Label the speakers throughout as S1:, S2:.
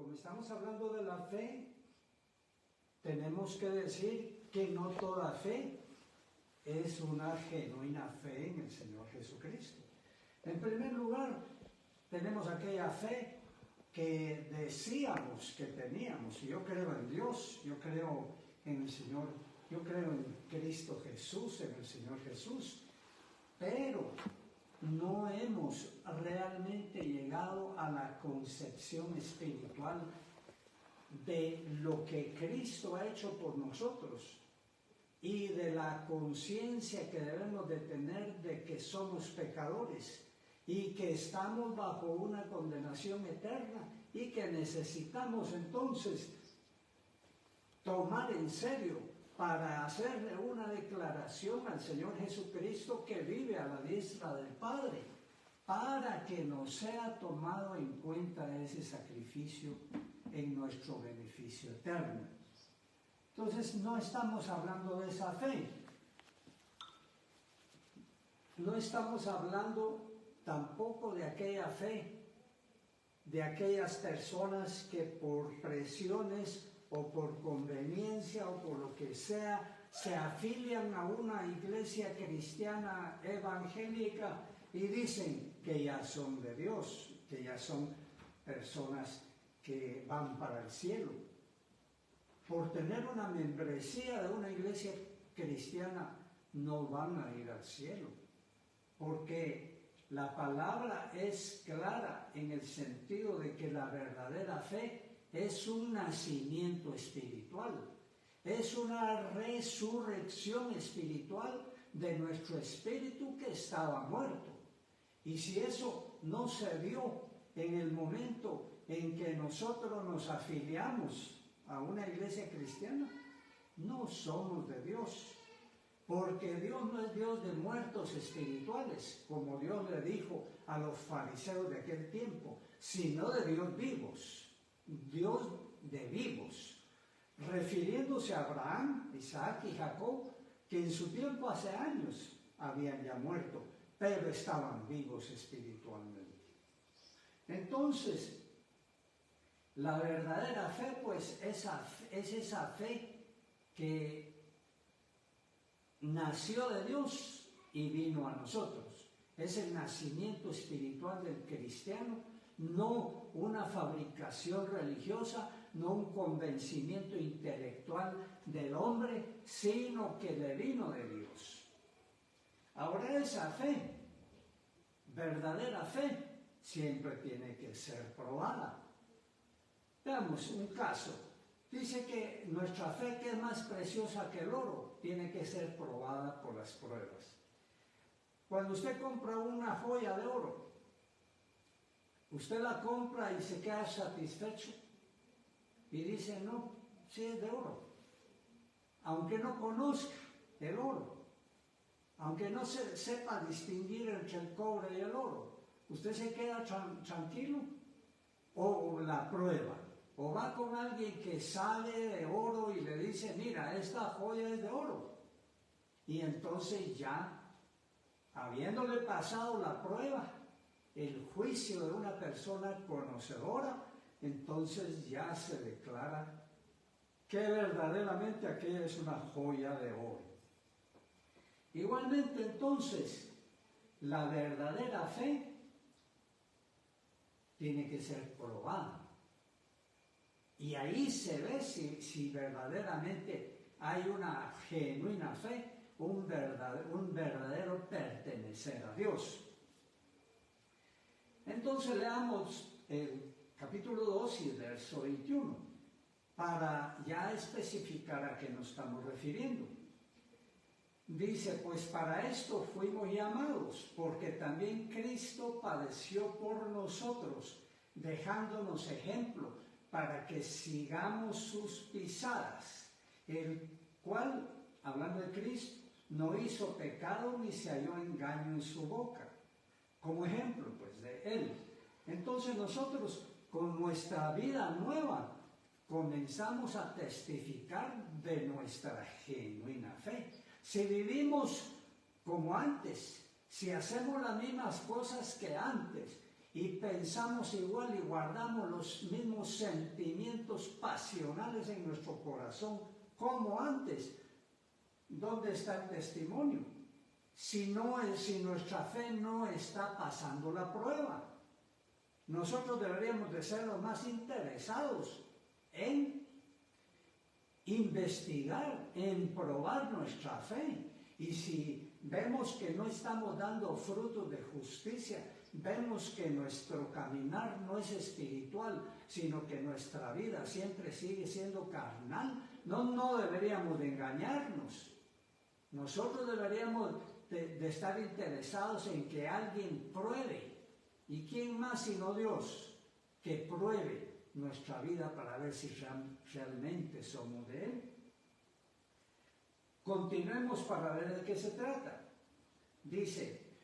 S1: Como estamos hablando de la fe, tenemos que decir que no toda fe es una genuina fe en el Señor Jesucristo. En primer lugar, tenemos aquella fe que decíamos que teníamos. Yo creo en Dios, yo creo en el Señor, yo creo en Cristo Jesús, en el Señor Jesús, pero no hemos realmente llegado a la concepción espiritual de lo que Cristo ha hecho por nosotros y de la conciencia que debemos de tener de que somos pecadores y que estamos bajo una condenación eterna y que necesitamos entonces tomar en serio para hacerle una declaración al Señor Jesucristo que vive a la diestra del Padre, para que nos sea tomado en cuenta ese sacrificio en nuestro beneficio eterno. Entonces no estamos hablando de esa fe, no estamos hablando tampoco de aquella fe, de aquellas personas que por presiones o por conveniencia o por lo que sea, se afilian a una iglesia cristiana evangélica y dicen que ya son de Dios, que ya son personas que van para el cielo. Por tener una membresía de una iglesia cristiana no van a ir al cielo, porque la palabra es clara en el sentido de que la verdadera fe es un nacimiento espiritual, es una resurrección espiritual de nuestro espíritu que estaba muerto. Y si eso no se dio en el momento en que nosotros nos afiliamos a una iglesia cristiana, no somos de Dios, porque Dios no es Dios de muertos espirituales, como Dios le dijo a los fariseos de aquel tiempo, sino de Dios vivos. Dios de vivos, refiriéndose a Abraham, Isaac y Jacob, que en su tiempo hace años habían ya muerto, pero estaban vivos espiritualmente. Entonces, la verdadera fe, pues, es esa fe que nació de Dios y vino a nosotros. Es el nacimiento espiritual del cristiano, no una fabricación religiosa, no un convencimiento intelectual del hombre, sino que le vino de Dios. Ahora esa fe, verdadera fe, siempre tiene que ser probada. Veamos un caso. Dice que nuestra fe, que es más preciosa que el oro, tiene que ser probada por las pruebas. Cuando usted compra una joya de oro, usted la compra y se queda satisfecho y dice, no, sí es de oro. Aunque no conozca el oro, aunque no sepa distinguir entre el cobre y el oro, usted se queda tranquilo o la prueba. O va con alguien que sabe de oro y le dice, mira, esta joya es de oro. Y entonces ya, habiéndole pasado la prueba, el juicio de una persona conocedora, entonces ya se declara que verdaderamente aquella es una joya de oro. Igualmente entonces, la verdadera fe tiene que ser probada. Y ahí se ve si verdaderamente hay una genuina fe, un verdadero pertenecer a Dios. Entonces leamos el capítulo 2 y el verso 21, para ya especificar a qué nos estamos refiriendo. Dice, pues para esto fuimos llamados, porque también Cristo padeció por nosotros, dejándonos ejemplo, para que sigamos sus pisadas, el cual, hablando de Cristo, no hizo pecado ni se halló engaño en su boca. Como ejemplo, pues, de Él. Entonces nosotros, con nuestra vida nueva, comenzamos a testificar de nuestra genuina fe. Si vivimos como antes, si hacemos las mismas cosas que antes, y pensamos igual y guardamos los mismos sentimientos pasionales en nuestro corazón como antes, ¿dónde está el testimonio? Si nuestra fe no está pasando la prueba. Nosotros deberíamos de ser los más interesados en investigar, en probar nuestra fe. Y si vemos que no estamos dando frutos de justicia, vemos que nuestro caminar no es espiritual, sino que nuestra vida siempre sigue siendo carnal, no deberíamos de engañarnos. Nosotros deberíamos de estar interesados en que alguien pruebe. ¿Y quién más sino Dios? Que pruebe nuestra vida para ver si realmente somos de Él. Continuemos para ver de qué se trata. Dice,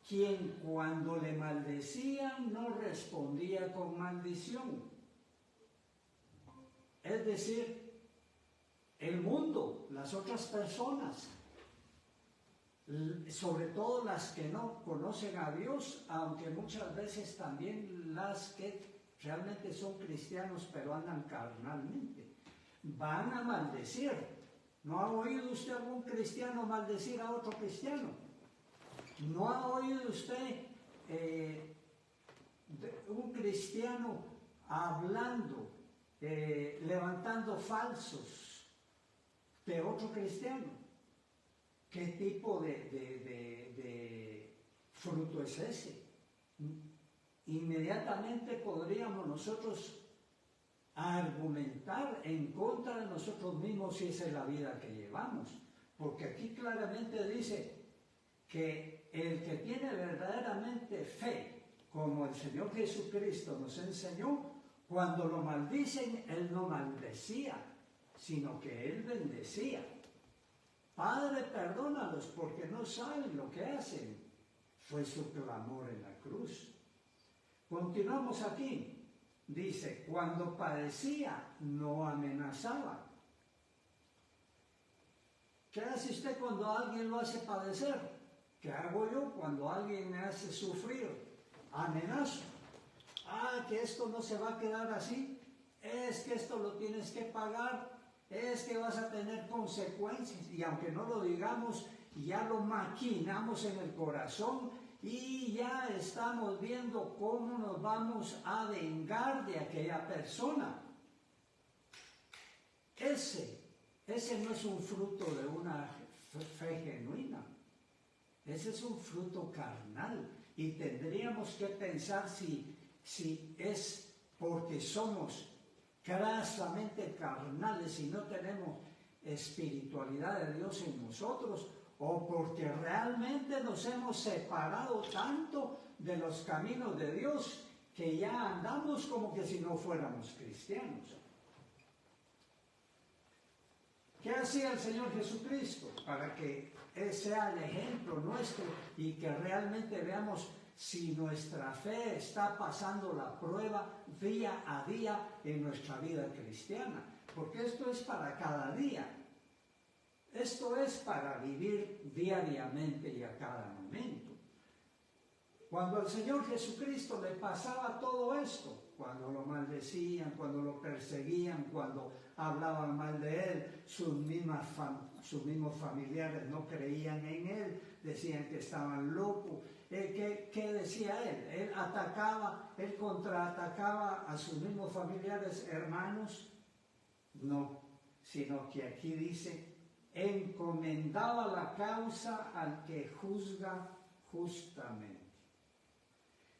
S1: quien cuando le maldecían no respondía con maldición. Es decir, el mundo, las otras personas, sobre todo las que no conocen a Dios, aunque muchas veces también las que realmente son cristianos pero andan carnalmente, van a maldecir. ¿No ha oído usted algún cristiano maldecir a otro cristiano? ¿No ha oído usted un cristiano hablando, levantando falsos de otro cristiano? ¿Qué tipo de fruto es ese? Inmediatamente podríamos nosotros argumentar en contra de nosotros mismos si esa es la vida que llevamos. Porque aquí claramente dice que el que tiene verdaderamente fe, como el Señor Jesucristo nos enseñó, cuando lo maldicen, Él no maldecía, sino que Él bendecía. Padre, perdónalos porque no saben lo que hacen. Fue su clamor en la cruz. Continuamos aquí. Dice, cuando padecía, no amenazaba. ¿Qué hace usted cuando alguien lo hace padecer? ¿Qué hago yo cuando alguien me hace sufrir? Amenazo. Que esto no se va a quedar así. Es que esto lo tienes que pagar. Es que vas a tener consecuencias. Y aunque no lo digamos, ya lo maquinamos en el corazón y ya estamos viendo cómo nos vamos a vengar de aquella persona. Ese no es un fruto de una fe genuina. Ese es un fruto carnal. Y tendríamos que pensar si es porque somos grasamente carnales y no tenemos espiritualidad de Dios en nosotros, o porque realmente nos hemos separado tanto de los caminos de Dios que ya andamos como que si no fuéramos cristianos. ¿Qué hacía el Señor Jesucristo? Para que sea el ejemplo nuestro y que realmente veamos si nuestra fe está pasando la prueba día a día en nuestra vida cristiana. Porque esto es para cada día. Esto es para vivir diariamente y a cada momento. Cuando al Señor Jesucristo le pasaba todo esto, cuando lo maldecían, cuando lo perseguían, cuando hablaban mal de Él, sus mismos familiares no creían en Él, decían que estaban locos. ¿Qué decía Él? Él contraatacaba a sus mismos familiares hermanos. No, sino que aquí dice, encomendaba la causa al que juzga justamente.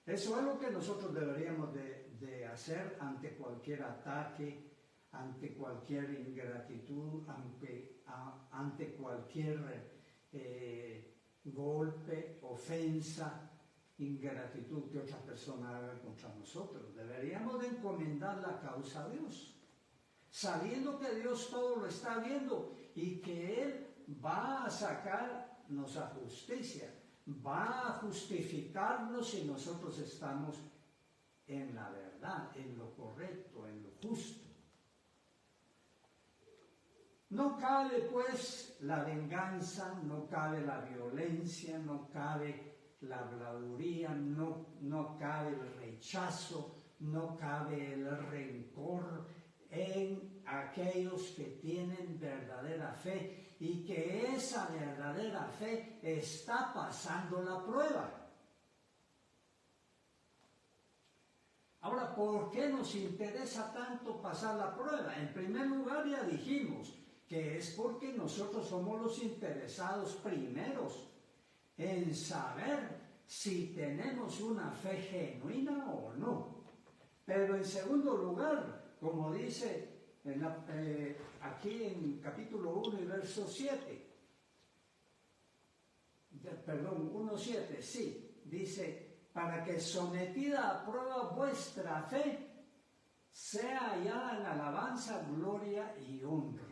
S1: Eso es lo que nosotros deberíamos de hacer ante cualquier ataque, ante cualquier ingratitud, ante cualquier golpe, ofensa, ingratitud que otra persona haga contra nosotros. Deberíamos de encomendar la causa a Dios, sabiendo que Dios todo lo está viendo y que Él va a sacarnos a justicia, va a justificarnos si nosotros estamos en la verdad, en lo correcto, en lo justo. No cabe pues la venganza, no cabe la violencia, no cabe la habladuría, no cabe el rechazo, no cabe el rencor en aquellos que tienen verdadera fe y que esa verdadera fe está pasando la prueba. Ahora, ¿por qué nos interesa tanto pasar la prueba? En primer lugar, ya dijimos que es porque nosotros somos los interesados primeros en saber si tenemos una fe genuina o no. Pero en segundo lugar, como dice aquí en capítulo 1 y verso 7, perdón, 1:7, sí, dice, para que sometida a prueba vuestra fe sea hallada en alabanza, gloria y honra.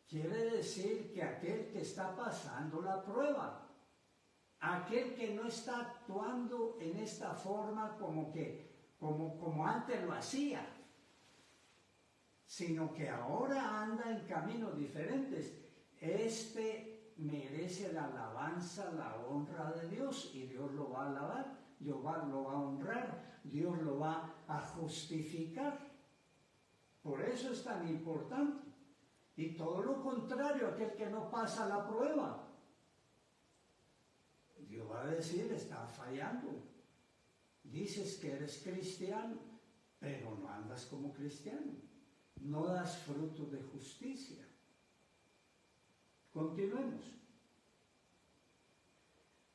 S1: Quiere decir que aquel que está pasando la prueba, aquel que no está actuando en esta forma como antes lo hacía, sino que ahora anda en caminos diferentes, este merece la alabanza, la honra de Dios, y Dios lo va a alabar, Dios lo va a honrar, Dios lo va a justificar. Por eso es tan importante. Y todo lo contrario, aquel que no pasa la prueba, Dios va a decir, está fallando. Dices que eres cristiano, pero no andas como cristiano. No das frutos de justicia. Continuemos.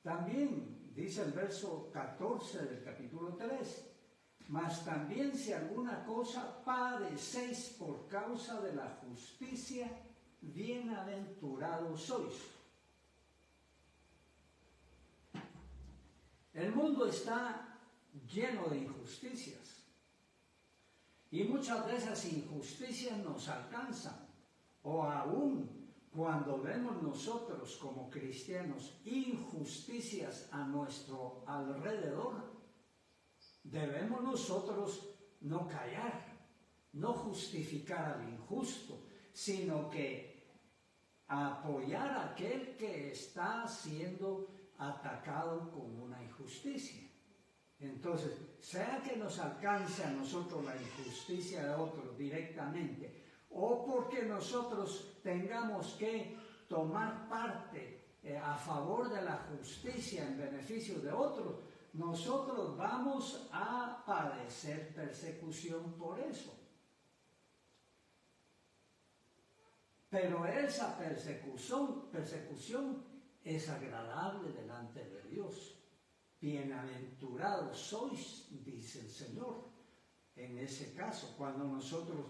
S1: También dice el verso 14 del capítulo 3, mas también si alguna cosa padecéis por causa de la justicia, bienaventurados sois. El mundo está lleno de injusticias y muchas de esas injusticias nos alcanzan, o aún cuando vemos nosotros como cristianos injusticias a nuestro alrededor, debemos nosotros no callar, no justificar al injusto, sino que apoyar a aquel que está siendo atacado con una injusticia. Entonces, sea que nos alcance a nosotros la injusticia de otros directamente, o porque nosotros tengamos que tomar parte a favor de la justicia en beneficio de otros, nosotros vamos a padecer persecución por eso. Pero esa persecución es agradable delante de Dios. Bienaventurados sois, dice el Señor. En ese caso, cuando nosotros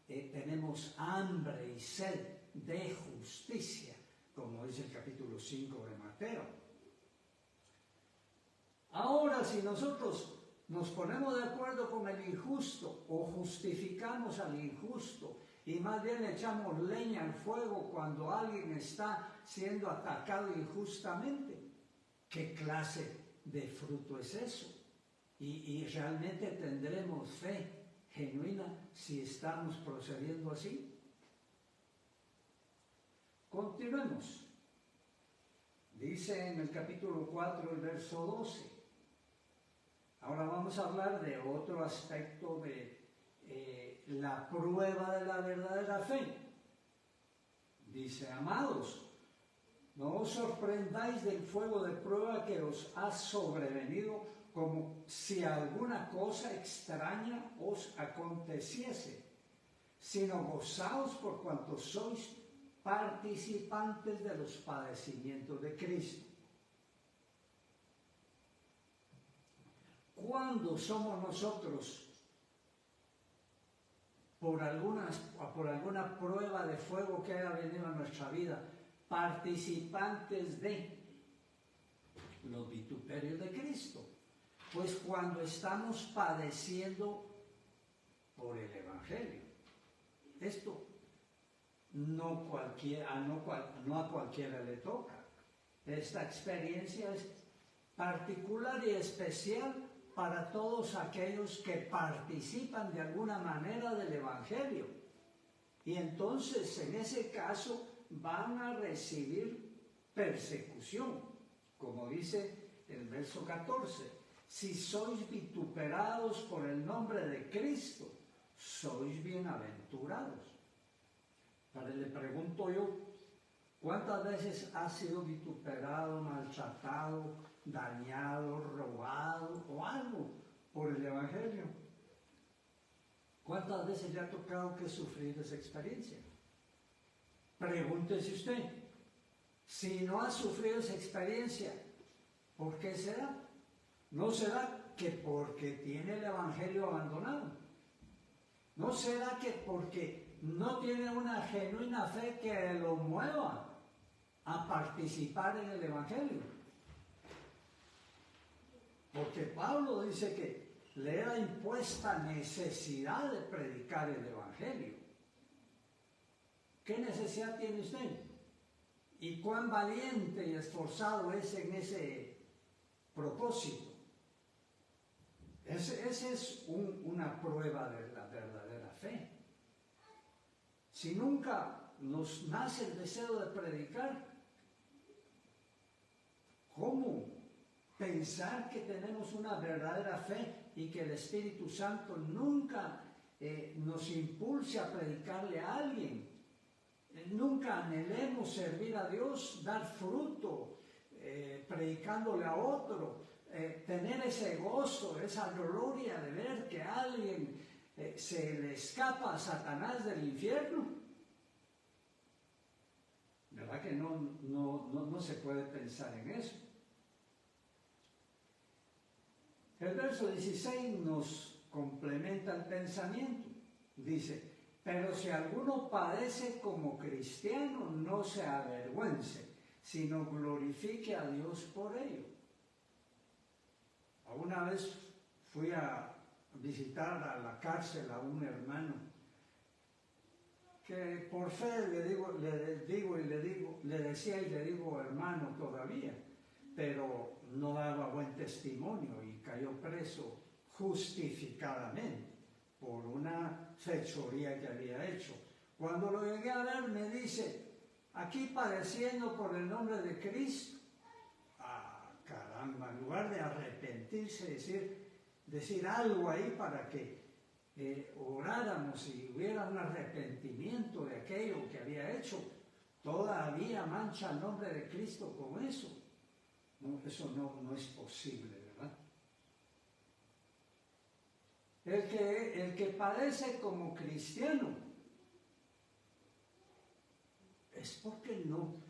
S1: tenemos hambre y sed de justicia, como dice el capítulo 5 de Mateo. Ahora, si nosotros nos ponemos de acuerdo con el injusto o justificamos al injusto y más bien echamos leña al fuego cuando alguien está siendo atacado injustamente, ¿qué clase de fruto es eso? Y realmente tendremos fe genuina si estamos procediendo así. Continuemos. Dice en el capítulo 4, el verso 12. Ahora vamos a hablar de otro aspecto de la prueba de la verdadera fe. Dice, amados, no os sorprendáis del fuego de prueba que os ha sobrevenido, como si alguna cosa extraña os aconteciese, sino gozaos por cuanto sois participantes de los padecimientos de Cristo. Cuando somos nosotros, por alguna prueba de fuego que haya venido a nuestra vida, participantes de los vituperios de Cristo? Pues cuando estamos padeciendo por el Evangelio. Esto no a cualquiera le toca. Esta experiencia es particular y especial para todos aquellos que participan de alguna manera del Evangelio. Y entonces, en ese caso, van a recibir persecución. como dice el verso 14, si sois vituperados por el nombre de Cristo, sois bienaventurados. Pero le pregunto yo, ¿cuántas veces has sido vituperado, maltratado, dañado, robado o algo por el Evangelio? ¿Cuántas veces le ha tocado que sufrir esa experiencia? Pregúntese usted, si no ha sufrido esa experiencia, ¿por qué será? ¿No será que porque tiene el Evangelio abandonado? ¿No será que porque no tiene una genuina fe que lo mueva a participar en el Evangelio? Porque Pablo dice que le era impuesta necesidad de predicar el Evangelio. ¿Qué necesidad tiene usted? ¿Y cuán valiente y esforzado es en ese propósito? Esa es una prueba de la verdadera fe. Si nunca nos nace el deseo de predicar, ¿cómo pensar que tenemos una verdadera fe y que el Espíritu Santo nunca nos impulse a predicarle a alguien? Nunca anhelemos servir a Dios, dar fruto, predicándole a otro, tener ese gozo, esa gloria de ver que a alguien se le escapa a Satanás del infierno. ¿Verdad que no se puede pensar en eso? El verso 16 nos complementa el pensamiento. Dice, pero si alguno padece como cristiano, no se avergüence, sino glorifique a Dios por ello. Una vez fui a visitar a la cárcel a un hermano que por fe le decía y le digo hermano todavía, pero no daba buen testimonio y cayó preso justificadamente por una fechoría que había hecho. Cuando lo llegué a ver me dice, aquí padeciendo por el nombre de Cristo. Caramba, en lugar de arrepentirse, decir algo ahí para que oráramos y hubiera un arrepentimiento de aquello que había hecho, todavía mancha el nombre de Cristo con eso. No, eso no es posible, ¿verdad? El que padece como cristiano es porque no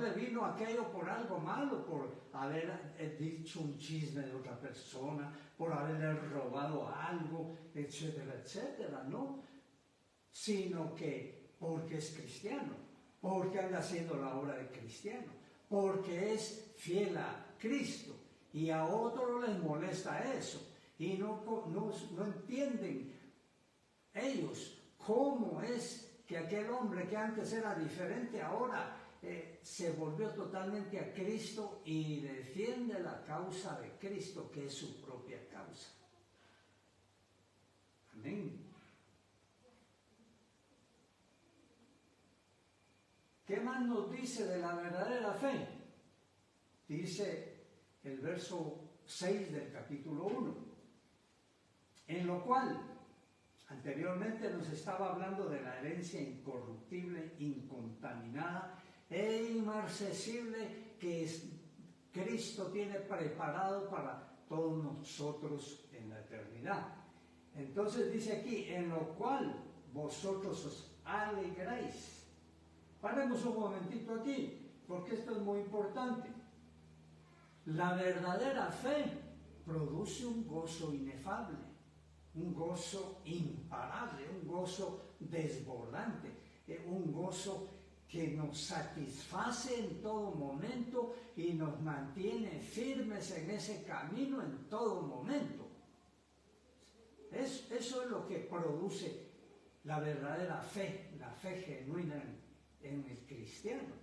S1: le vino aquello por algo malo, por haber dicho un chisme de otra persona, por haberle robado algo, etcétera, etcétera, no, sino que porque es cristiano, porque anda haciendo la obra de cristiano, porque es fiel a Cristo, y a otros les molesta eso, y no entienden ellos cómo es que aquel hombre que antes era diferente ahora se volvió totalmente a Cristo y defiende la causa de Cristo, que es su propia causa. Amén. ¿Qué más nos dice de la verdadera fe? Dice el verso 6 del capítulo 1, en lo cual anteriormente nos estaba hablando de la herencia incorruptible, incontaminada e inmarcesible que Cristo tiene preparado para todos nosotros en la eternidad. Entonces dice aquí, en lo cual vosotros os alegráis. Paremos un momentito aquí, porque esto es muy importante. La verdadera fe produce un gozo inefable, un gozo imparable, un gozo desbordante, un gozo que nos satisface en todo momento y nos mantiene firmes en ese camino en todo momento. Eso es lo que produce la verdadera fe, la fe genuina en el cristiano,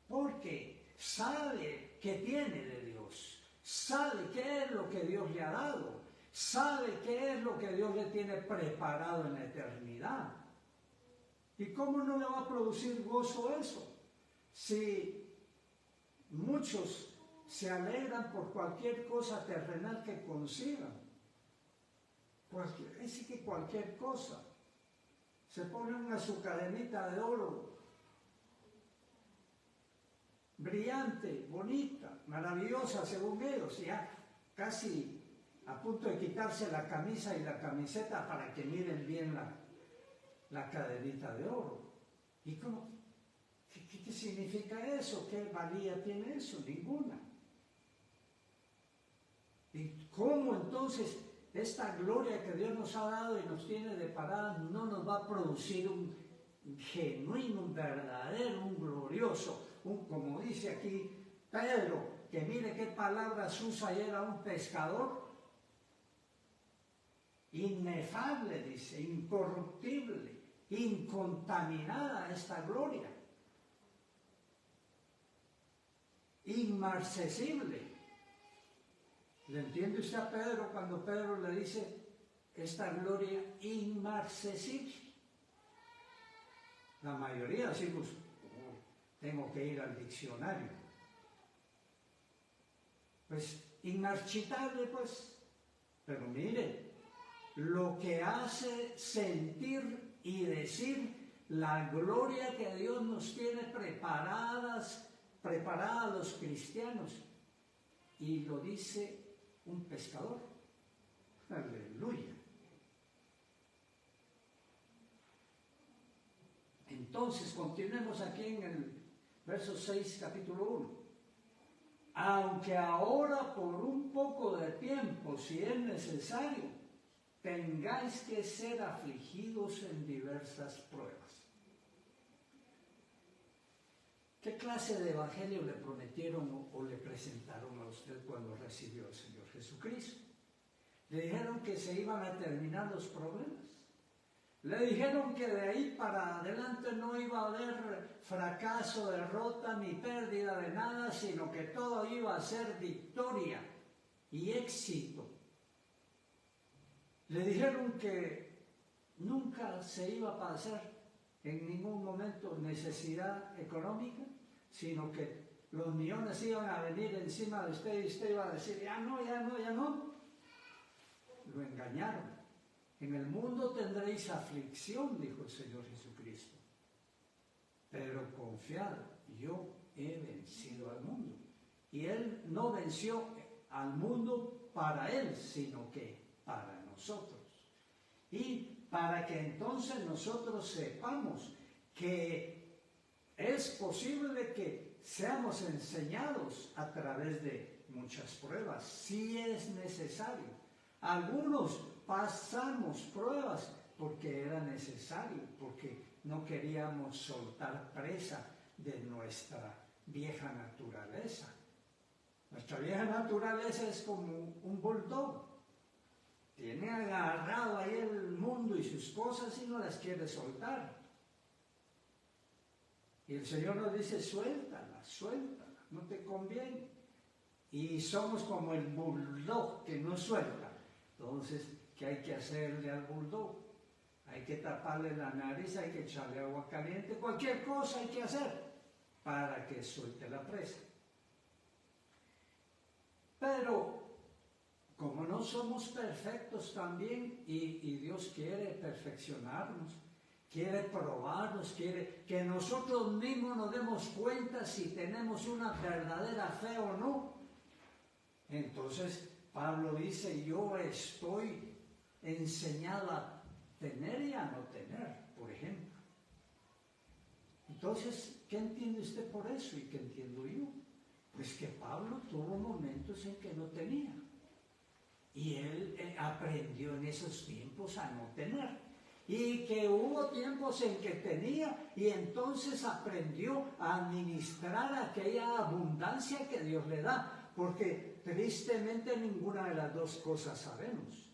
S1: porque sabe que tiene de Dios, sabe qué es lo que Dios le ha dado, sabe qué es lo que Dios le tiene preparado en la eternidad. ¿Y cómo no le va a producir gozo eso? Si muchos se alegran por cualquier cosa terrenal que consigan. Es que cualquier cosa. Se ponen su cadenita de oro, brillante, bonita, maravillosa según ellos, ya casi a punto de quitarse la camisa y la camiseta para que miren bien la cadenita de oro. ¿Y cómo? ¿Qué significa eso? ¿Qué valía tiene eso? Ninguna. ¿Y cómo entonces esta gloria que Dios nos ha dado y nos tiene deparada no nos va a producir un genuino, un verdadero, un glorioso, como dice aquí Pedro, que mire qué palabras usa, y era un pescador inefable, dice, incorruptible, incontaminada esta gloria, inmarcesible. ¿Le entiende usted a Pedro cuando Pedro le dice esta gloria inmarcesible? La mayoría decimos, tengo que ir al diccionario. Pues inmarchitable, pues. Pero mire, lo que hace sentir y decir la gloria que Dios nos tiene preparada a los cristianos. Y lo dice un pescador. Aleluya. Entonces, continuemos aquí en el verso 6, capítulo 1. Aunque ahora por un poco de tiempo, si es necesario, tengáis que ser afligidos en diversas pruebas. ¿Qué clase de evangelio le prometieron o le presentaron a usted cuando recibió al Señor Jesucristo? Le dijeron que se iban a terminar los problemas. Le dijeron que de ahí para adelante no iba a haber fracaso, derrota ni pérdida de nada, sino que todo iba a ser victoria y éxito. Le dijeron que nunca se iba a pasar en ningún momento necesidad económica, sino que los millones iban a venir encima de usted y usted iba a decir, ya no, ya no, ya no. Lo engañaron. En el mundo tendréis aflicción, dijo el Señor Jesucristo. Pero confiad, yo he vencido al mundo. Y Él no venció al mundo para Él, sino que para nosotros. Y para que entonces nosotros sepamos que es posible que seamos enseñados a través de muchas pruebas, si es necesario. Algunos pasamos pruebas porque era necesario, porque no queríamos soltar presa de nuestra vieja naturaleza. Nuestra vieja naturaleza es como un bulldog. Tiene agarrado ahí el mundo y sus cosas y no las quiere soltar. Y el Señor nos dice, suéltala, suéltala, no te conviene. Y somos como el bulldog que no suelta. Entonces, ¿qué hay que hacerle al bulldog? Hay que taparle la nariz, hay que echarle agua caliente, cualquier cosa hay que hacer para que suelte la presa. Pero, como no somos perfectos también, y Dios quiere perfeccionarnos, quiere probarnos, quiere que nosotros mismos nos demos cuenta si tenemos una verdadera fe o no. Entonces, Pablo dice, yo estoy enseñado a tener y a no tener, por ejemplo. Entonces, ¿qué entiende usted por eso y qué entiendo yo? Pues que Pablo tuvo momentos en que no tenía. Y él aprendió en esos tiempos a no tener. Y que hubo tiempos en que tenía y entonces aprendió a administrar aquella abundancia que Dios le da. Porque tristemente ninguna de las dos cosas sabemos.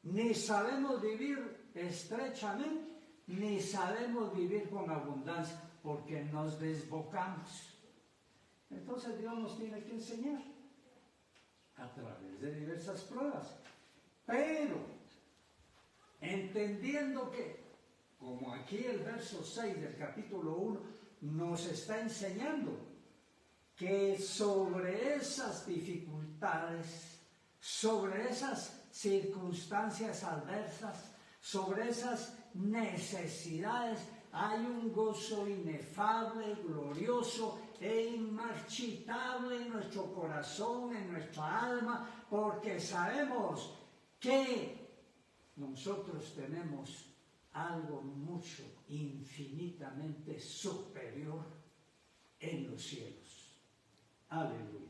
S1: Ni sabemos vivir estrechamente, ni sabemos vivir con abundancia, porque nos desbocamos. Entonces Dios nos tiene que enseñar a través de diversas pruebas. Pero, entendiendo que, como aquí el verso 6 del capítulo 1 nos está enseñando, que sobre esas dificultades, sobre esas circunstancias adversas, sobre esas necesidades, hay un gozo inefable, glorioso e inmarchitable en nuestro corazón, en nuestra alma, porque sabemos que nosotros tenemos algo mucho, infinitamente superior en los cielos. Aleluya.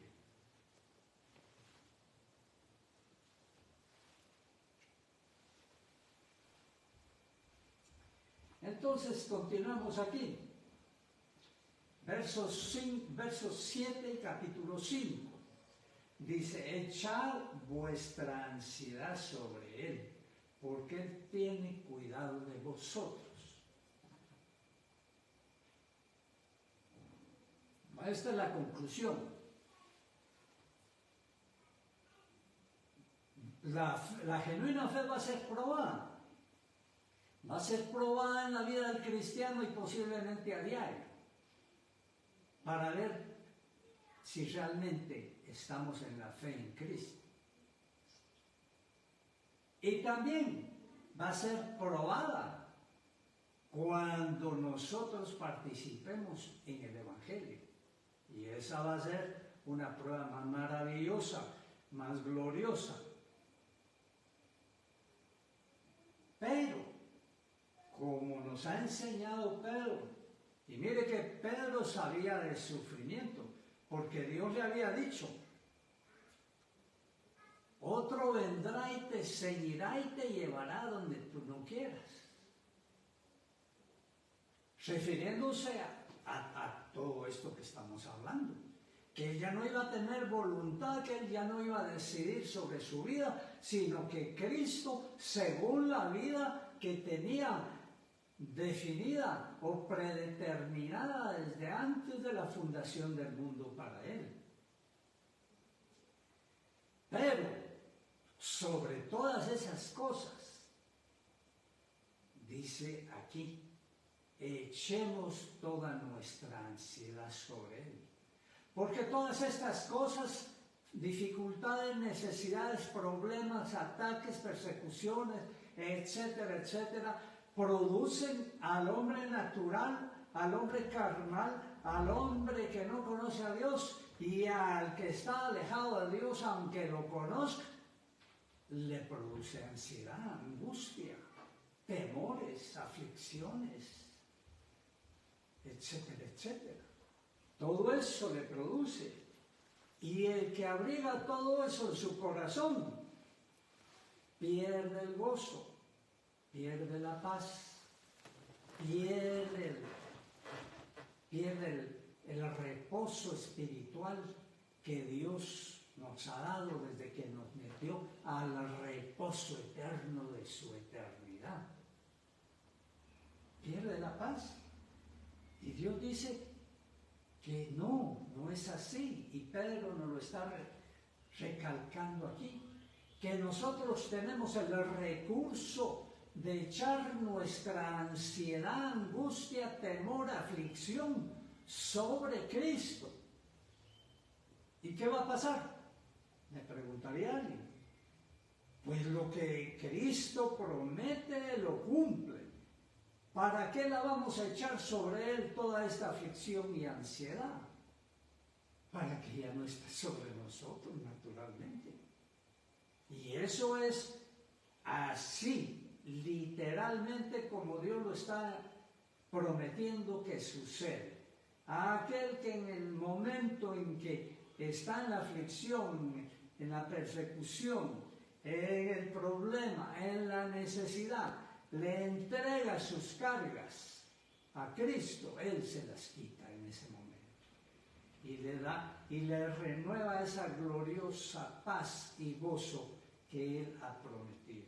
S1: Entonces continuamos aquí. Versos 7, capítulo 5. Dice, echad vuestra ansiedad sobre Él, porque Él tiene cuidado de vosotros. Esta es la conclusión. La genuina fe va a ser probada. Va a ser probada en la vida del cristiano y posiblemente a diario, para ver si realmente estamos en la fe en Cristo. Y también va a ser probada cuando nosotros participemos en el Evangelio. Y esa va a ser una prueba más maravillosa, más gloriosa. Pero, como nos ha enseñado Pedro, y mire que Pedro sabía del sufrimiento, porque Dios le había dicho, otro vendrá y te ceñirá y te llevará donde tú no quieras. Refiriéndose a todo esto que estamos hablando, que él ya no iba a tener voluntad, que él ya no iba a decidir sobre su vida, sino que Cristo, según la vida que tenía definida o predeterminada desde antes de la fundación del mundo para él. Pero sobre todas esas cosas, dice aquí, echemos toda nuestra ansiedad sobre Él. Porque todas estas cosas, dificultades, necesidades, problemas, ataques, persecuciones, etcétera, etcétera, producen al hombre natural, al hombre carnal, al hombre que no conoce a Dios y al que está alejado de Dios, aunque lo conozca, le produce ansiedad, angustia, temores, aflicciones, etcétera, etcétera. Todo eso le produce. Y el que abriga todo eso en su corazón pierde el gozo, pierde la paz, pierde el reposo espiritual que Dios nos ha dado desde que nos metió al reposo eterno de su eternidad. Pierde la paz. Y Dios dice que no es así. Y Pedro nos lo está recalcando aquí. Que nosotros tenemos el recurso de echar nuestra ansiedad, angustia, temor, aflicción sobre Cristo. ¿Y qué va a pasar? Me preguntaría alguien. Pues lo que Cristo promete lo cumple. ¿Para qué la vamos a echar sobre Él toda esta aflicción y ansiedad? Para que ya no esté sobre nosotros naturalmente. Y eso es así, literalmente como Dios lo está prometiendo que sucede. A aquel que en el momento en que está en la aflicción, en la persecución, en el problema, en la necesidad, le entrega sus cargas a Cristo, Él se las quita en ese momento. Y le da y le renueva esa gloriosa paz y gozo que Él ha prometido.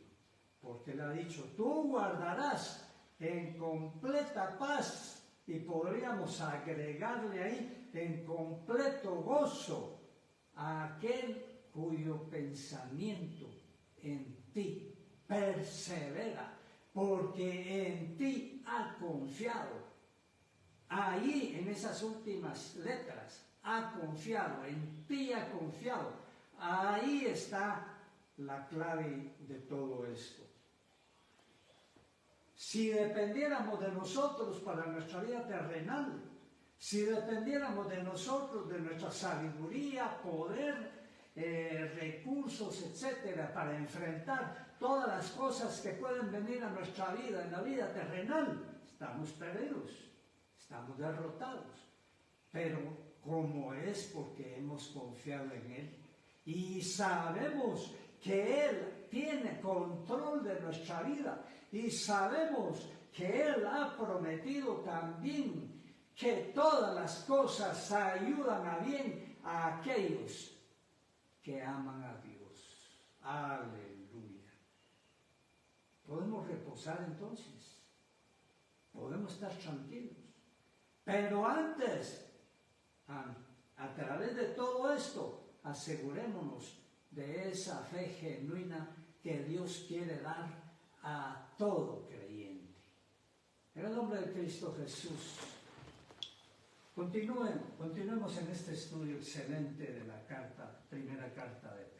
S1: Porque Él ha dicho, tú guardarás en completa paz, y podríamos agregarle ahí, en completo gozo, a aquel cuyo pensamiento en ti persevera, porque en ti ha confiado. Ahí, en esas últimas letras, ha confiado, en ti ha confiado. Ahí está la clave de todo esto. Si dependiéramos de nosotros para nuestra vida terrenal, si dependiéramos de nosotros, de nuestra sabiduría, poder, recursos, etcétera, para enfrentar todas las cosas que pueden venir a nuestra vida, en la vida terrenal, estamos perdidos, estamos derrotados. Pero como es porque hemos confiado en Él y sabemos que Él tiene control de nuestra vida y sabemos que Él ha prometido también que todas las cosas ayudan a bien a aquellos que aman a Dios. Aleluya. Podemos reposar entonces, podemos estar tranquilos, pero antes, a través de todo esto, asegurémonos de esa fe genuina que Dios quiere dar a todo creyente. En el nombre de Cristo Jesús, continuemos en este estudio excelente de la primera carta de Pedro.